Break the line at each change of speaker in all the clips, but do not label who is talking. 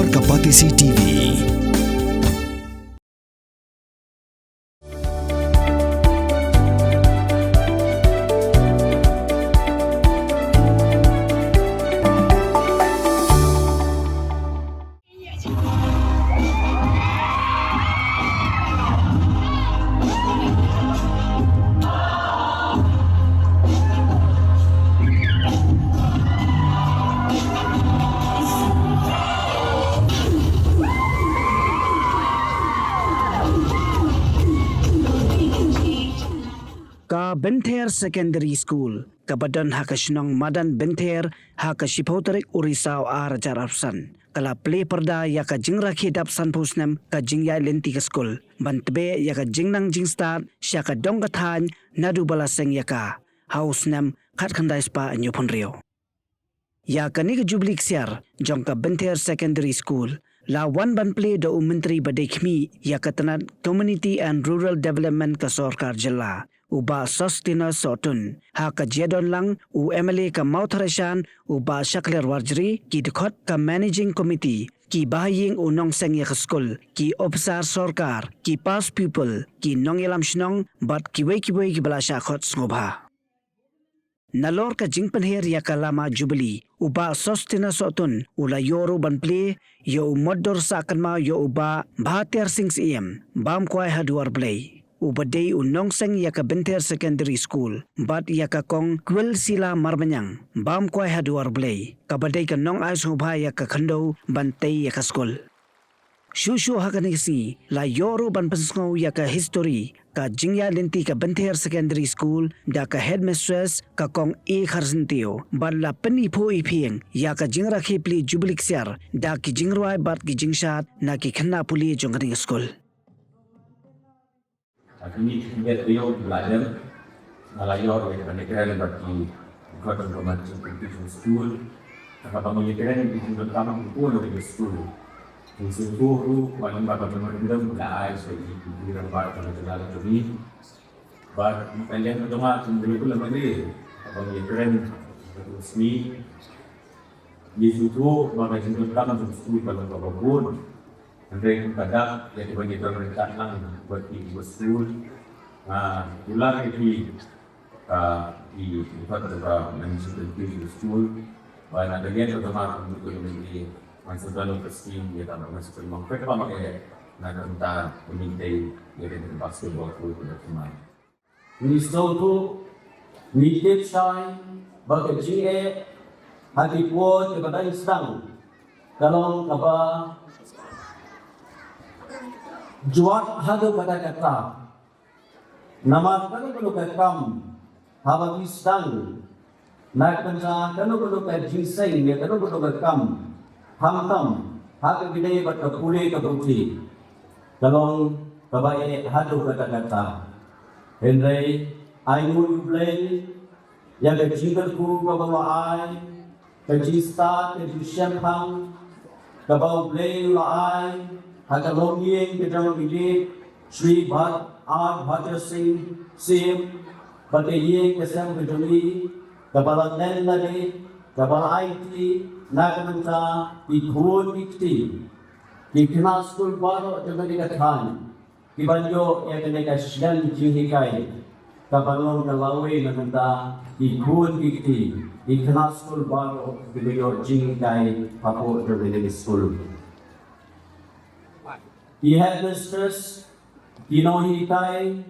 Nalor Kapatisi TV. Ka Bynther Secondary School, kabadan hakasnong madan Bynther hakasipauterik urisau arajar arsan. Kala Plie perda ya ka Jingdap sanpu Snem ka Jingya lenti ka school. Bantbe ya ka Jingnang Jingshad sya ka dongkathan nadu balaseng ya ka. Haus Snem kat khandai spa nyupon rio. Ya ka ni ka jublik siar jong ka Bynther Secondary School. La wan ban Plie da Menteri Badekmi ya ka tanat Community and Rural Development ka Sorkar Jilla. Uba Sostina Sotun, ha ka Jedon lang, u MLA ka Mautharashan, uba Shakler Warjri, ki dekot ka Managing Committee, ki bahaying unong sengya ka school, ki Officer Sorkar, ki Past Pupil, ki nong ilam shnong, bat kiway ki bala syakot ngobha. Nalor ka Jingpenher ya ka lama Jubilee, uba Sostina Sotun, ula yoru ban Plie, yo modor sa akan yo uba Bhatir Sings bam kway haduar Plie. Ubadai unong seng ya ka Bynther Secondary School, bat ya ka kong kwil sila marbanyang, bam kway haduar Plie, kabadai ka nong ay subha ya ka kando bantay ya ka school. Shushu hakanisi, la yoru ban pensngo ya ka history, ka jingya lenti ka Bynther Secondary School, da ka headmistress ka kong kharsintio, bat la penipo iping, ya ka jingrakhi Plie jubilik siar, da ki jingrway bat ki Jingshad, na ki Khynnah Pule jongkating school.
Ini kita beliau belajar Malayor yang pendidikan bagi kota romantis pendidikan school, apa pendidikan di utama pun dari school. Untuk guru, wanita bapa pemerintah mulai segi di tempat pengajaran ini. Bar pendidikan utama sendiri pun lebih apa pendidikan resmi. Di situ bapa utama school pada bapa pun. Andai kadang yang dibagi pemerintah buat di school, ulang di kota manajemen di school, banyak dengan utama untuk menjadi masuk dalam keskim kita masuk ke rumah mereka pakai nak minta pemintai dari basketball tu semua. Ni tu ni shine bagi GA hati kuat kepada Islam kalau apa jual hadu pada kata nama kalau perlu kam hawa Islam nak penca kalau perlu Jingshad ya kalau perlu kam ham hak bidai bat Pule ke Plie kalau babai hadu kata Henry I will play yang ke jingle ku bawa ai ke Jingstad ke Jingshad ke bawa play ai hak longing ke dalam bilik Sri Bhatir Singh pada ye ke Snem ke Jubilee kepala Snem lagi kepala IT nak minta ikut ikti di Khynnah school baru juga dikatakan di banjo yang kena Snem Jinghikai kapalong kalawai nak minta ikut ikti di Khynnah school baru beliau Jinghikai papo dari school. Di headmistress Pynïapbiej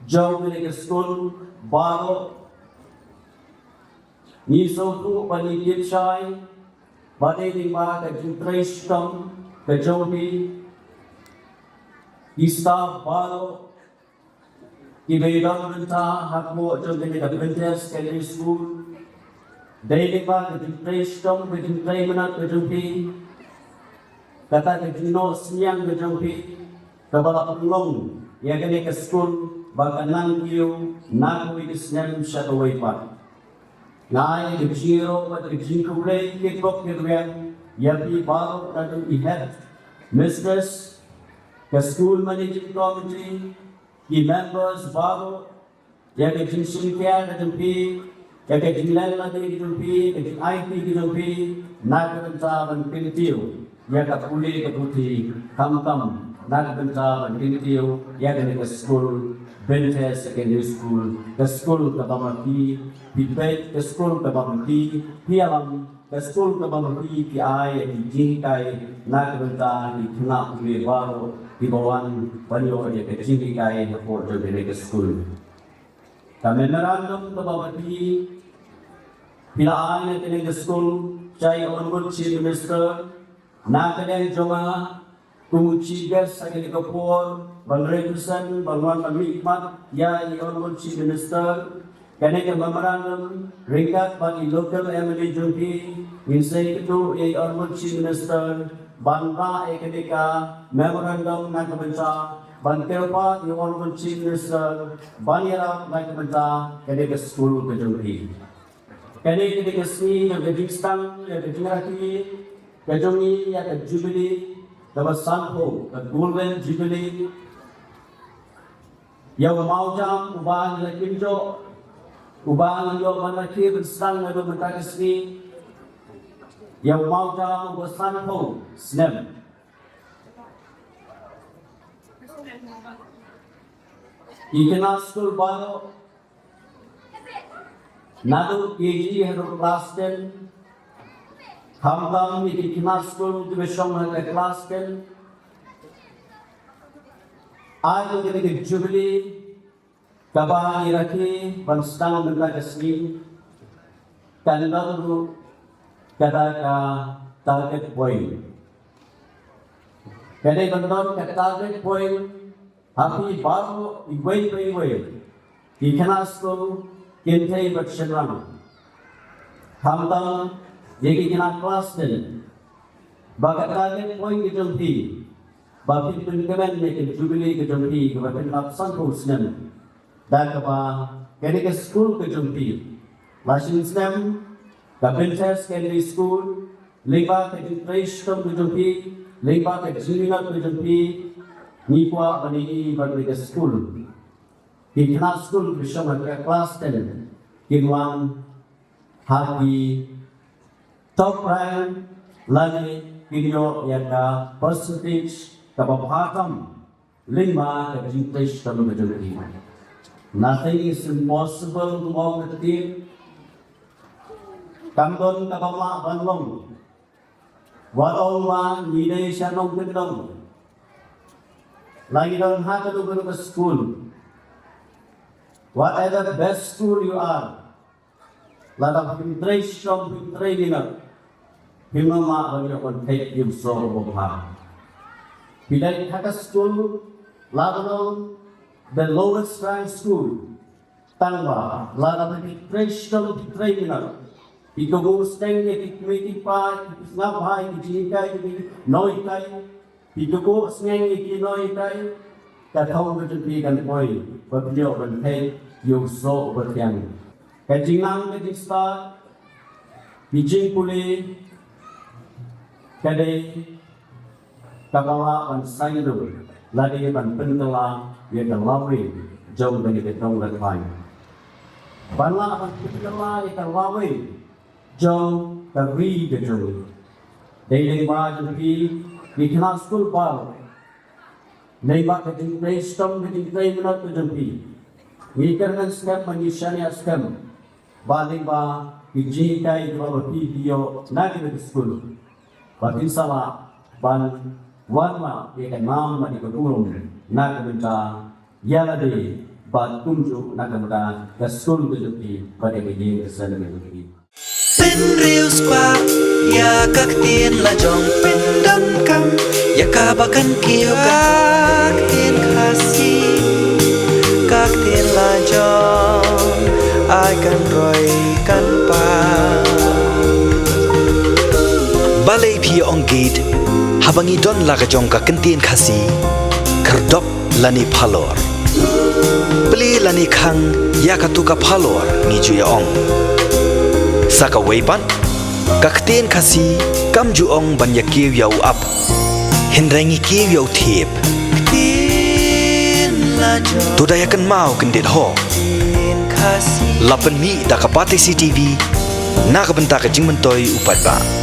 jauh dari school baru ni sotu Pynïapbiej badai lima ke Jingdap ke Jobi di staff baru di bidang renta hakmu jauh dari Bynther Secondary School dari lima ke Jingdap ke Jingdap ke Jobi kata ke Jino Siang ke Jobi ke bala penglong yang kena ke school bahkan nangkiu nakui ke Snem syatawai pat nai ke Jiro pada ke Jingkule ke Kok ke Rian yang di baru dan di head mistress ke school managing committee di members baru yang ke Jingshad ke Jobi ya ke jinglan lagi ke jumpi ke IT ke jumpi nak benca ban pintiu ya ke Pule ke putih kam nak benca ban pintiu ya ke school Bynther secondary school ke school ke Pynïapbiej Pynïapbiej ke school ke Pynïapbiej Pialam ke school ke Pynïapbiej Plie di Jingdap nak benca di Khynnah Pule baru di bawah banyo ya ke Jingdap ke port ke school. Kami merandam ke Pynïapbiej bila ayah kena ke school cai orang chief minister nak kena jonga kunci gas sakit ke port bangrepusan bangwan pemikmat ya orang chief minister kena ke memorandum ringkat bagi local MLA jumpi insai itu orang chief minister bangka ekadika memorandum nak kebenca Banterpa orang chief minister banira nak kebenca kena ke school ke jumpi. Kini kita kesini yang Jingshad, yang Jingdap, kejongi yang Jubilee, dapat sampo, golden Jubilee, yang mau jam ubah yang kinjo, ubah yang mana kita bersang yang berbentak kesini, yang mau jam ubah sampo, Snem. Khynnah school baru. Nadu KG hero class 10 Hamdam di Khynnah school division hero class 10 Ayo kita ke Jubilee Kabah Iraki Banstang Benda Kesni Kandaru Kata ka target point Kata bandar ka target point Happy baru Iway di Khynnah school Kintai bercenderang, hamdam jadi kena kelas ni, bagai target poin kejumpi, bagi pengemen ni Jubilee kejumpi, kepada lapsan Snem, dan kepada kena ke school kejumpi, lasin Snem, ke Bynther secondary school, lima ke Jingdap kejumpi, lima ke Jingdap kejumpi, nikwa bani bagi ke school. Khynnah school bersama dengan kelas 10 Kinwan Hagi top rank lagi video yang ada percentage kebahagiaan 5 ke Jingdap dalam majority. Nothing is impossible to all the team. Kambon kabama banlong Wadong ma nilai syanong kendong lagi dalam hati tu ke school. Whatever best school you are, ladang Bynther from Bynther dinner, himama bagi orang take you so over. Bila kita school, ladang the lowest rank school, tangga ladang Bynther from Bynther dinner. Iko go Sngi committee pa, ngabhay kijikay noikai, iko go Sngi noikai. Katakan berjumpa koi, berbeliau berhenti, Yusuf bertiang. Kajingan Jingshad, Bijing Pule, kadai kabawa ansai dulu, lagi ban pengelah, dia terlalu jauh dari ketong berlain. Banlah ban pengelah dia terlalu jauh dari ketong. Dari mana jadi di Khynnah school baru. Naiba keting Kristong keting Kristong kejumpi. Ngikarkan Snem manusianya Snem. Balik ba Jingdap di bawah video nanti di school. Batin salah ban warna ikan mam di kedulung nak minta yala de ban tunjuk nak minta ke school kejumpi pada kejing kesan kejumpi.
Pin real squad ya kak tien la jong pin dam kam ya kabakan kiyo kak tien kasi kak tien la jong ai kan roy kan pa balai pi ong gate habangi don la ka jong kak tien kasi kerdop lani phalor Plie lani khang ya katuka phalor ni juya ong Saka weipan, kakten kasi kamju ong banya kiw yaw up, hinrengi kiw yaw tip. Tudayakan mau kendit ho. lapan mi da ka pati CTV na ka benta ka jingmentoi upat ba